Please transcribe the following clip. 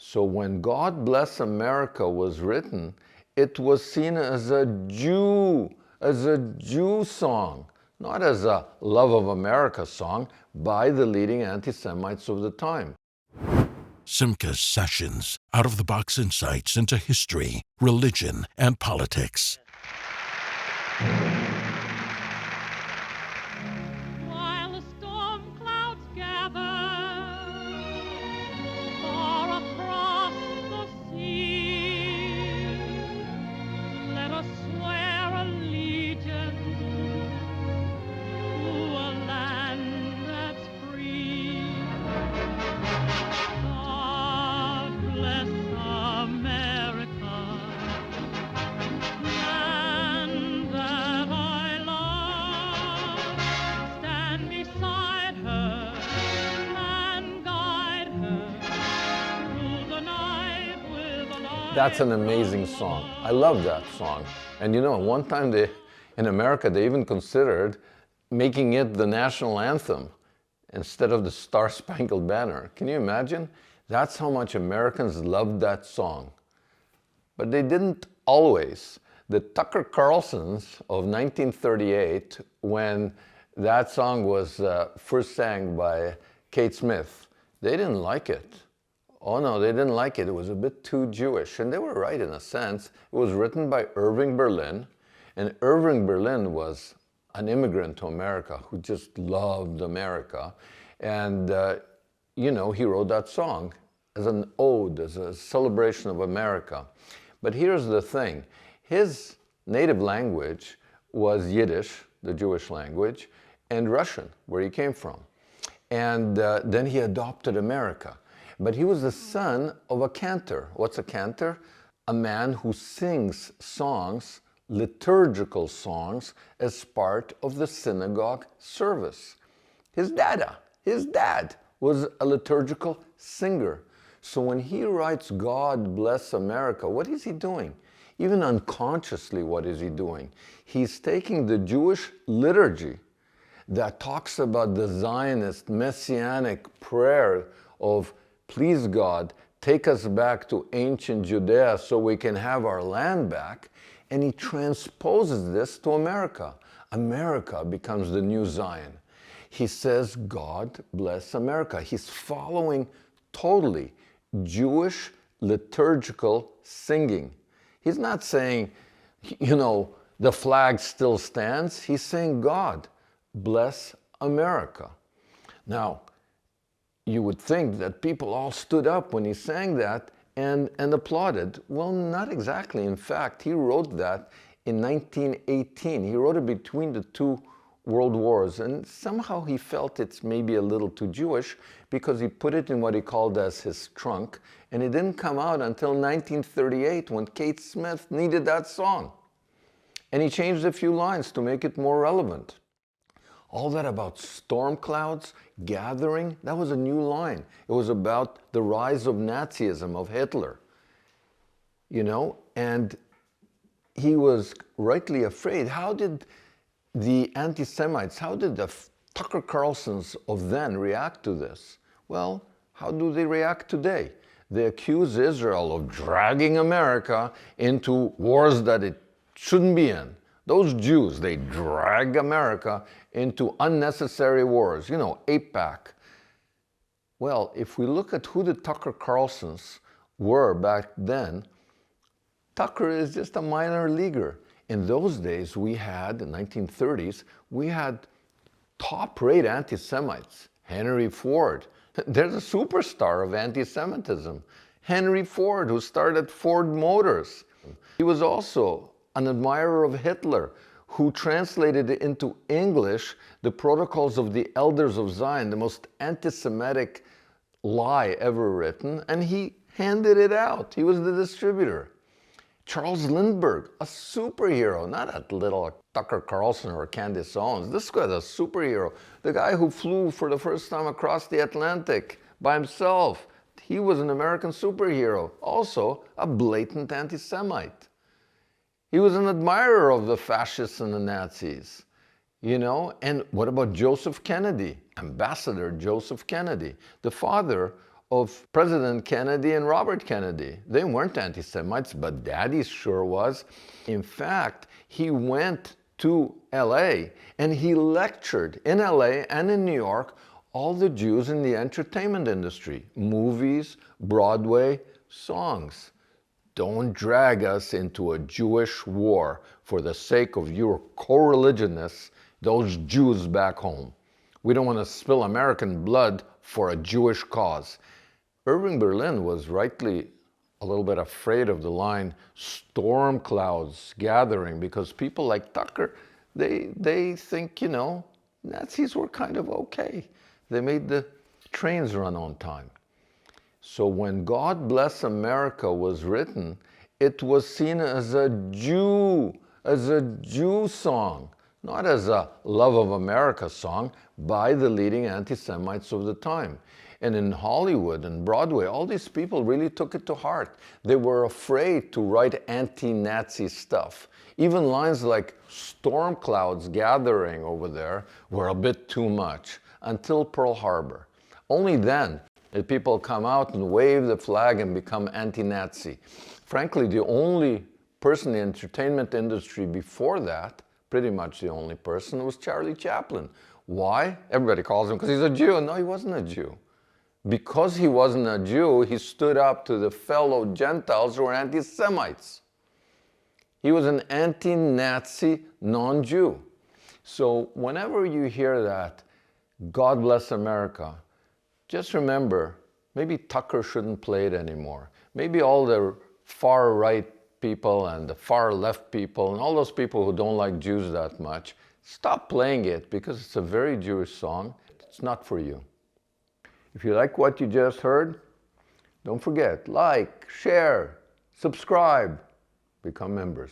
So when God Bless America was written, it was seen as a Jew song, not as a love of America song by the leading anti-Semites of the time. Simcha's sessions, out-of-the-box insights into history, religion, and politics. While the storm clouds gather far across the sea, let us swear allegiance to a land that's free. God bless America, land that I love. Stand beside her and guide her through the night with a light. That's an amazing song. I love that song. And you know, one time in America, they even considered making it the national anthem instead of the Star-Spangled Banner. Can you imagine? That's how much Americans loved that song. But they didn't always. The Tucker Carlsons of 1938, when that song was first sang by Kate Smith, they didn't like it. Oh no, they didn't like it. It was a bit too Jewish. And they were right in a sense. It was written by Irving Berlin. And Irving Berlin was an immigrant to America who just loved America. And, you know, he wrote that song as an ode, as a celebration of America. But here's the thing. His native language was Yiddish, the Jewish language, and Russian, where he came from. And then he adopted America. But he was the son of a cantor. What's a cantor? A man who sings songs, liturgical songs, as part of the synagogue service. His dad was a liturgical singer. So when he writes God Bless America, what is he doing? Even unconsciously, what is he doing? He's taking the Jewish liturgy that talks about the Zionist messianic prayer of, please God, take us back to ancient Judea so we can have our land back, and he transposes this to America. America becomes the new Zion. He says, God bless America. He's following totally Jewish liturgical singing. He's not saying, you know, the flag still stands. He's saying, God bless America. Now, you would think that people all stood up when he sang that and applauded. Well, not exactly. In fact, he wrote that in 1918. He wrote it between the two world wars, and somehow he felt it's maybe a little too Jewish because he put it in what he called as his trunk, and it didn't come out until 1938 when Kate Smith needed that song. And he changed a few lines to make it more relevant. All that about storm clouds gathering, that was a new line. It was about the rise of Nazism, of Hitler, you know, and he was rightly afraid. How did the anti-Semites, how did the Tucker Carlsons of then react to this? Well, how do they react today? They accuse Israel of dragging America into wars that it shouldn't be in. Those Jews, they drag America into unnecessary wars, you know, AIPAC. Well, if we look at who the Tucker Carlsons were back then, Tucker is just a minor leaguer. In those days, we had, in the 1930s, we had top-rate anti-Semites. Henry Ford, there's a superstar of anti-Semitism. Henry Ford, who started Ford Motors. He was also an admirer of Hitler, who translated into English the Protocols of the Elders of Zion, the most anti-Semitic lie ever written, and he handed it out. He was the distributor. Charles Lindbergh, a superhero, not a little Tucker Carlson or Candace Owens. This guy's a superhero. The guy who flew for the first time across the Atlantic by himself. He was an American superhero, also a blatant anti-Semite. He was an admirer of the fascists and the Nazis, you know? And what about Joseph Kennedy, Ambassador Joseph Kennedy, the father of President Kennedy and Robert Kennedy. They weren't anti-Semites, but Daddy sure was. In fact, he went to LA and he lectured in LA and in New York all the Jews in the entertainment industry, movies, Broadway, songs. Don't drag us into a Jewish war for the sake of your co-religionists, those Jews back home. We don't want to spill American blood for a Jewish cause. Irving Berlin was rightly a little bit afraid of the line storm clouds gathering, because people like Tucker, they think, you know, Nazis were kind of okay. They made the trains run on time. So when God Bless America was written, it was seen as a Jew song, not as a love of America song by the leading anti-Semites of the time. And in Hollywood and Broadway, all these people really took it to heart. They were afraid to write anti-Nazi stuff. Even lines like storm clouds gathering over there were a bit too much, until Pearl Harbor. Only then did people come out and wave the flag and become anti-Nazi. Frankly, the only person in the entertainment industry before that, pretty much the only person, was Charlie Chaplin. Why? Everybody calls him because he's a Jew. No, he wasn't a Jew. Because he wasn't a Jew, he stood up to the fellow Gentiles who were anti-Semites. He was an anti-Nazi non-Jew. So whenever you hear that, God Bless America, just remember, maybe Tucker shouldn't play it anymore. Maybe all the far-right people and the far-left people and all those people who don't like Jews that much, stop playing it, because it's a very Jewish song. It's not for you. If you like what you just heard, don't forget, like, share, subscribe, become members.